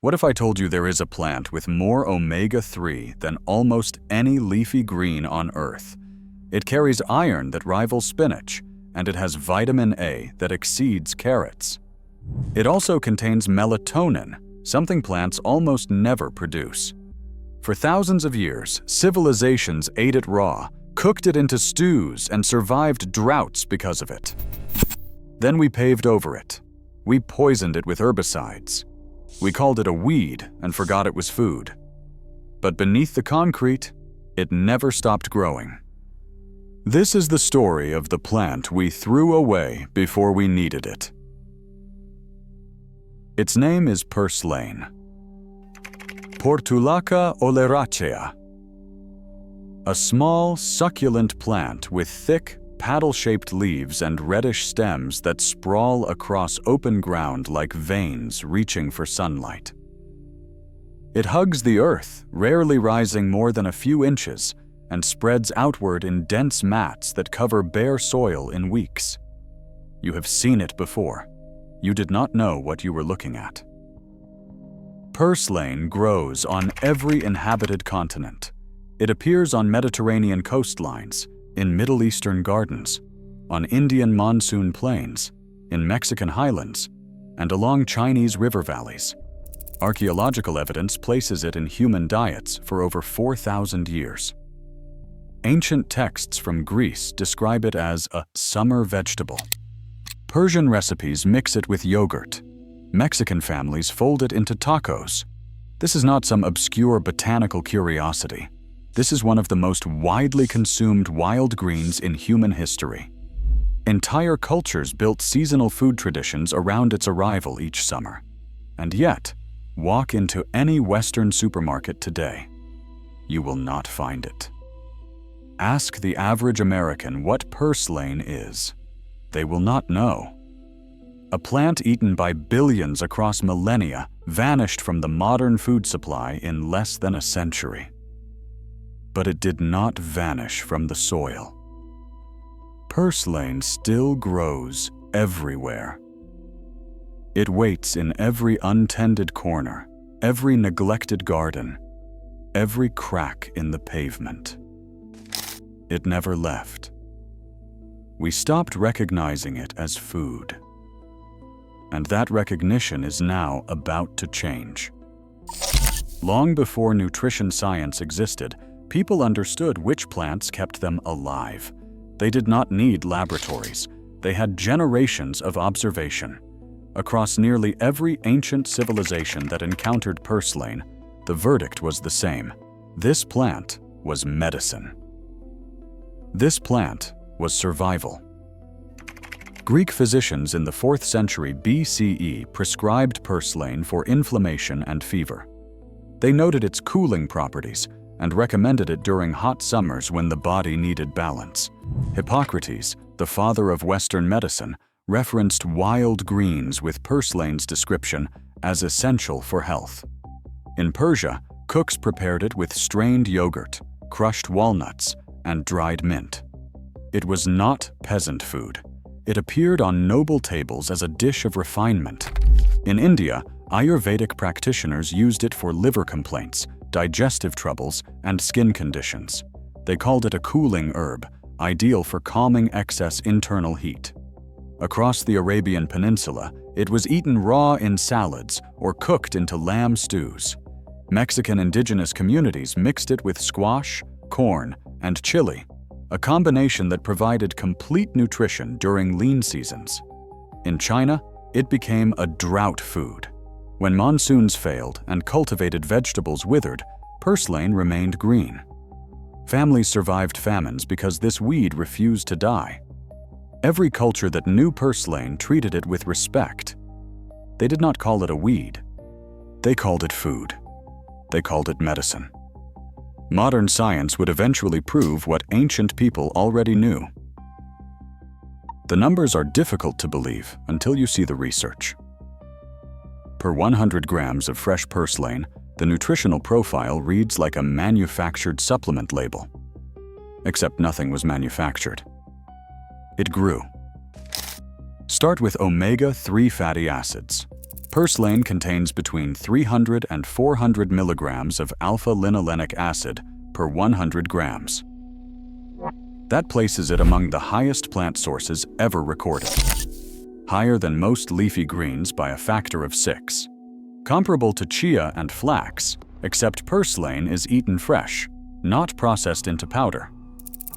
What if I told you there is a plant with more omega-3 than almost any leafy green on Earth? It carries iron that rivals spinach, and it has vitamin A that exceeds carrots. It also contains melatonin, something plants almost never produce. For thousands of years, civilizations ate it raw, cooked it into stews, and survived droughts because of it. Then we paved over it. We poisoned it with herbicides. We called it a weed and forgot it was food. But beneath the concrete, it never stopped growing. This is the story of the plant we threw away before we needed it. Its name is purslane. Portulaca oleracea. A small, succulent plant with thick, paddle-shaped leaves and reddish stems that sprawl across open ground like veins reaching for sunlight. It hugs the earth, rarely rising more than a few inches, and spreads outward in dense mats that cover bare soil in weeks. You have seen it before. You did not know what you were looking at. Purslane grows on every inhabited continent. It appears on Mediterranean coastlines, in Middle Eastern gardens, on Indian monsoon plains, in Mexican highlands, and along Chinese river valleys. Archaeological evidence places it in human diets for over 4,000 years. Ancient texts from Greece describe it as a summer vegetable. Persian recipes mix it with yogurt. Mexican families fold it into tacos. This is not some obscure botanical curiosity. This is one of the most widely consumed wild greens in human history. Entire cultures built seasonal food traditions around its arrival each summer. And yet, walk into any Western supermarket today. You will not find it. Ask the average American what purslane is. They will not know. A plant eaten by billions across millennia vanished from the modern food supply in less than a century. But it did not vanish from the soil. Purslane still grows everywhere. It waits in every untended corner, every neglected garden, every crack in the pavement. It never left. We stopped recognizing it as food. And that recognition is now about to change. Long before nutrition science existed, people understood which plants kept them alive. They did not need laboratories. They had generations of observation. Across nearly every ancient civilization that encountered purslane, the verdict was the same. This plant was medicine. This plant was survival. Greek physicians in the 4th century BCE prescribed purslane for inflammation and fever. They noted its cooling properties and recommended it during hot summers when the body needed balance. Hippocrates, the father of Western medicine, referenced wild greens with purslane's description as essential for health. In Persia, cooks prepared it with strained yogurt, crushed walnuts, and dried mint. It was not peasant food. It appeared on noble tables as a dish of refinement. In India, Ayurvedic practitioners used it for liver complaints, digestive troubles, and skin conditions. They called it a cooling herb, ideal for calming excess internal heat. Across the Arabian Peninsula, it was eaten raw in salads or cooked into lamb stews. Mexican indigenous communities mixed it with squash, corn, and chili, a combination that provided complete nutrition during lean seasons. In China, it became a drought food. When monsoons failed and cultivated vegetables withered, purslane remained green. Families survived famines because this weed refused to die. Every culture that knew purslane treated it with respect. They did not call it a weed. They called it food. They called it medicine. Modern science would eventually prove what ancient people already knew. The numbers are difficult to believe until you see the research. Per 100 grams of fresh purslane, the nutritional profile reads like a manufactured supplement label. Except nothing was manufactured. It grew. Start with omega-3 fatty acids. Purslane contains between 300 and 400 milligrams of alpha-linolenic acid per 100 grams. That places it among the highest plant sources ever recorded, higher than most leafy greens by a factor of 6. Comparable to chia and flax, except purslane is eaten fresh, not processed into powder.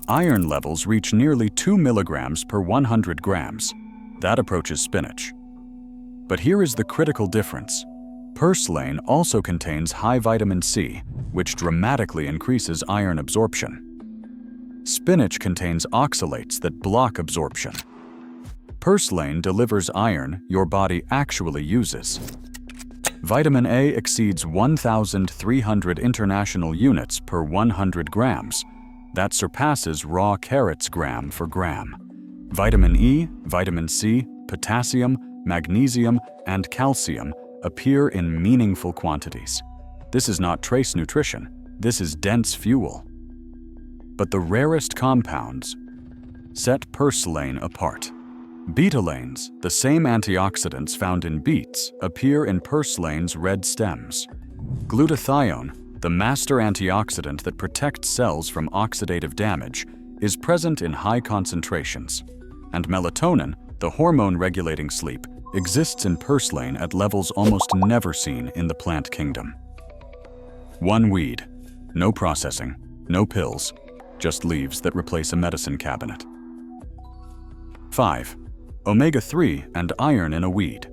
Iron levels reach nearly 2 milligrams per 100 grams. That approaches spinach. But here is the critical difference. Purslane also contains high vitamin C, which dramatically increases iron absorption. Spinach contains oxalates that block absorption. Purslane delivers iron your body actually uses. Vitamin A exceeds 1,300 international units per 100 grams. That surpasses raw carrots gram for gram. Vitamin E, vitamin C, potassium, magnesium, and calcium appear in meaningful quantities. This is not trace nutrition, this is dense fuel. But the rarest compounds set purslane apart. Betalanes, the same antioxidants found in beets, appear in purslane's red stems. Glutathione, the master antioxidant that protects cells from oxidative damage, is present in high concentrations. And melatonin, the hormone regulating sleep, exists in purslane at levels almost never seen in the plant kingdom. One weed, no processing, no pills, just leaves that replace a medicine cabinet. 5. Omega-3 and iron in a weed.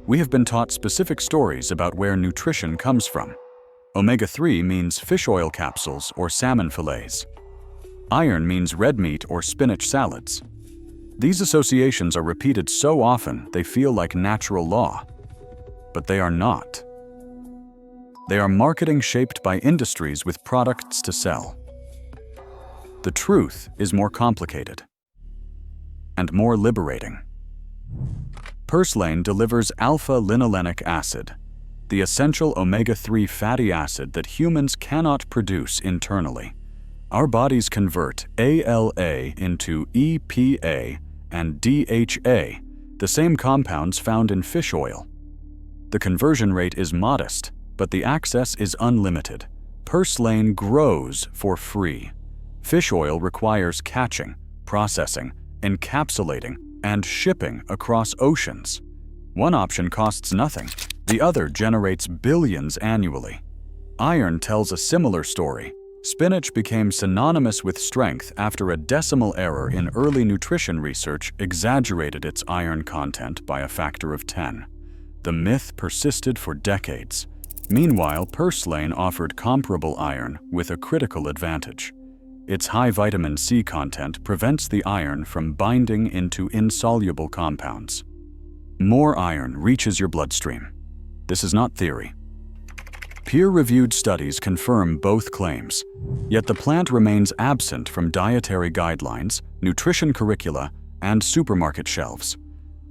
We have been taught specific stories about where nutrition comes from. Omega-3 means fish oil capsules or salmon fillets. Iron means red meat or spinach salads. These associations are repeated so often they feel like natural law. But they are not. They are marketing shaped by industries with products to sell. The truth is more complicated and more liberating. Purslane delivers alpha-linolenic acid, the essential omega-3 fatty acid that humans cannot produce internally. Our bodies convert ALA into EPA and DHA, the same compounds found in fish oil. The conversion rate is modest, but the access is unlimited. Purslane grows for free. Fish oil requires catching, processing, encapsulating, and shipping across oceans. One option costs nothing, the other generates billions annually. Iron tells a similar story. Spinach became synonymous with strength after a decimal error in early nutrition research exaggerated its iron content by a factor of 10. The myth persisted for decades. Meanwhile, purslane offered comparable iron with a critical advantage. Its high vitamin C content prevents the iron from binding into insoluble compounds. More iron reaches your bloodstream. This is not theory. Peer-reviewed studies confirm both claims, yet the plant remains absent from dietary guidelines, nutrition curricula, and supermarket shelves.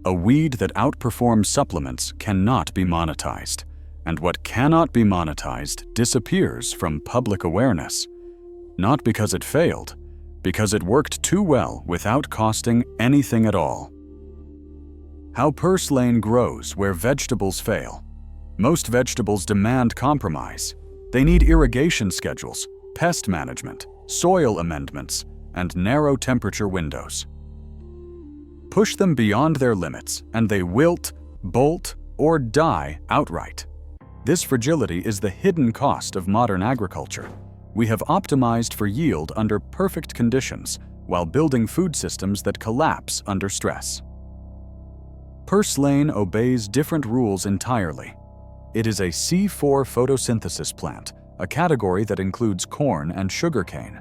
A weed that outperforms supplements cannot be monetized, and what cannot be monetized disappears from public awareness. Not because it failed, because it worked too well without costing anything at all. How purslane grows where vegetables fail. Most vegetables demand compromise. They need irrigation schedules, pest management, soil amendments, and narrow temperature windows. Push them beyond their limits, and they wilt, bolt, or die outright. This fragility is the hidden cost of modern agriculture. We have optimized for yield under perfect conditions while building food systems that collapse under stress. Purslane obeys different rules entirely. It is a C4 photosynthesis plant, a category that includes corn and sugarcane.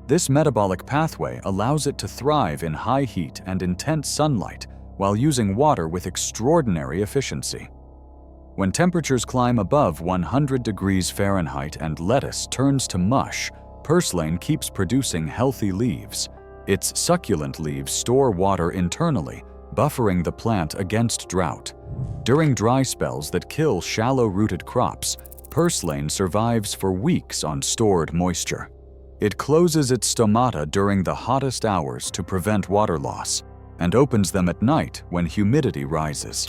This metabolic pathway allows it to thrive in high heat and intense sunlight while using water with extraordinary efficiency. When temperatures climb above 100 degrees Fahrenheit and lettuce turns to mush, purslane keeps producing healthy leaves. Its succulent leaves store water internally, buffering the plant against drought. During dry spells that kill shallow-rooted crops, purslane survives for weeks on stored moisture. It closes its stomata during the hottest hours to prevent water loss, and opens them at night when humidity rises.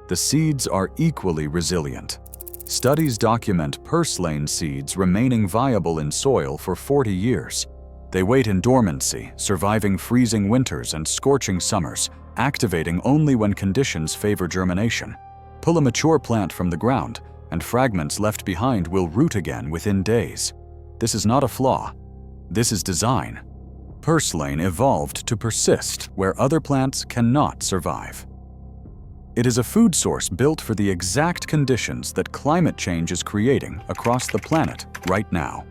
The seeds are equally resilient. Studies document purslane seeds remaining viable in soil for 40 years. They wait in dormancy, surviving freezing winters and scorching summers, activating only when conditions favor germination. Pull a mature plant from the ground, and fragments left behind will root again within days. This is not a flaw. This is design. Purslane evolved to persist where other plants cannot survive. It is a food source built for the exact conditions that climate change is creating across the planet right now.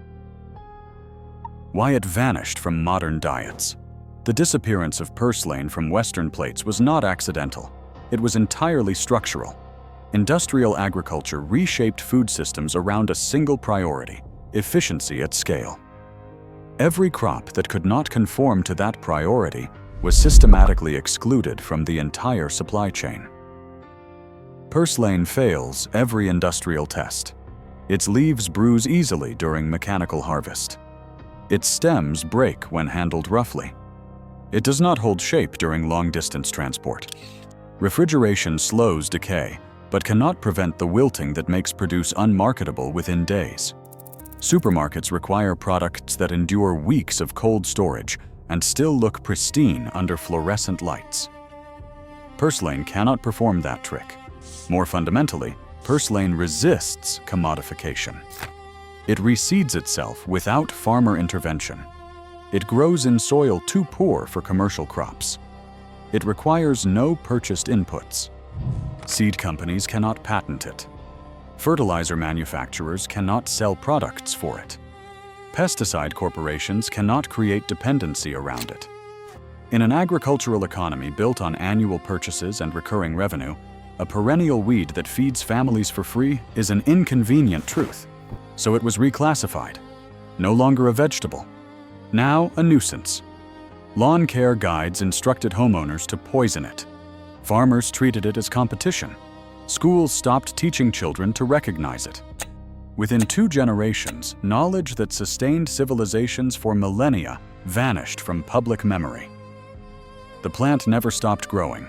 Why it vanished from modern diets. The disappearance of purslane from Western plates was not accidental. It was entirely structural. Industrial agriculture reshaped food systems around a single priority: efficiency at scale. Every crop that could not conform to that priority was systematically excluded from the entire supply chain. Purslane fails every industrial test. Its leaves bruise easily during mechanical harvest. Its stems break when handled roughly. It does not hold shape during long-distance transport. Refrigeration slows decay, but cannot prevent the wilting that makes produce unmarketable within days. Supermarkets require products that endure weeks of cold storage and still look pristine under fluorescent lights. Purslane cannot perform that trick. More fundamentally, purslane resists commodification. It reseeds itself without farmer intervention. It grows in soil too poor for commercial crops. It requires no purchased inputs. Seed companies cannot patent it. Fertilizer manufacturers cannot sell products for it. Pesticide corporations cannot create dependency around it. In an agricultural economy built on annual purchases and recurring revenue, a perennial weed that feeds families for free is an inconvenient truth. So it was reclassified. No longer a vegetable. Now a nuisance. Lawn care guides instructed homeowners to poison it. Farmers treated it as competition. Schools stopped teaching children to recognize it. Within 2 generations, knowledge that sustained civilizations for millennia vanished from public memory. The plant never stopped growing.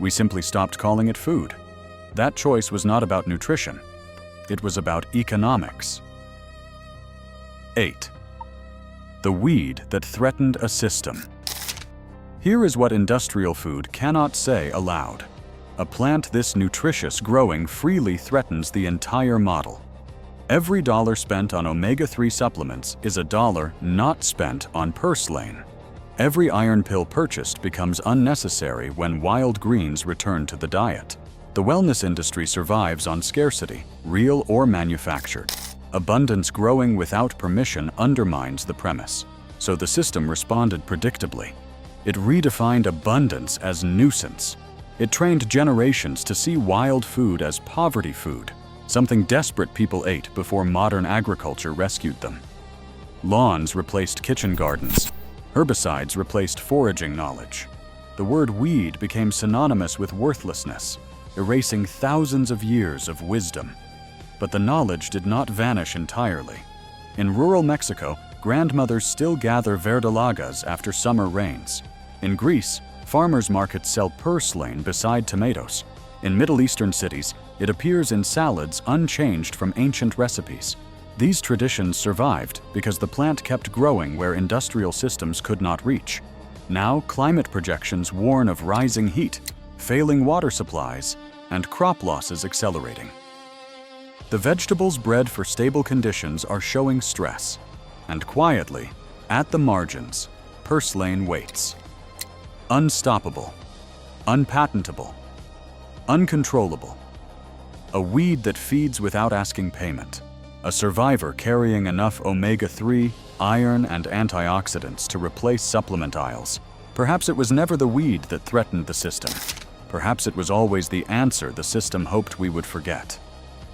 We simply stopped calling it food. That choice was not about nutrition. It was about economics. 8. The weed that threatened a system. Here is what industrial food cannot say aloud. A plant this nutritious growing freely threatens the entire model. Every dollar spent on omega-3 supplements is a dollar not spent on purslane. Every iron pill purchased becomes unnecessary when wild greens return to the diet. The wellness industry survives on scarcity, real or manufactured. Abundance growing without permission undermines the premise, so the system responded predictably. It redefined abundance as nuisance. It trained generations to see wild food as poverty food, something desperate people ate before modern agriculture rescued them. Lawns replaced kitchen gardens. Herbicides replaced foraging knowledge. The word weed became synonymous with worthlessness, erasing thousands of years of wisdom. But the knowledge did not vanish entirely. In rural Mexico, grandmothers still gather verdolagas after summer rains. In Greece, farmers' markets sell purslane beside tomatoes. In Middle Eastern cities, it appears in salads unchanged from ancient recipes. These traditions survived because the plant kept growing where industrial systems could not reach. Now, climate projections warn of rising heat, failing water supplies, and crop losses accelerating. The vegetables bred for stable conditions are showing stress, and quietly, at the margins, purslane waits. Unstoppable, unpatentable, uncontrollable. A weed that feeds without asking payment. A survivor carrying enough omega-3, iron, and antioxidants to replace supplement aisles. Perhaps it was never the weed that threatened the system. Perhaps it was always the answer the system hoped we would forget.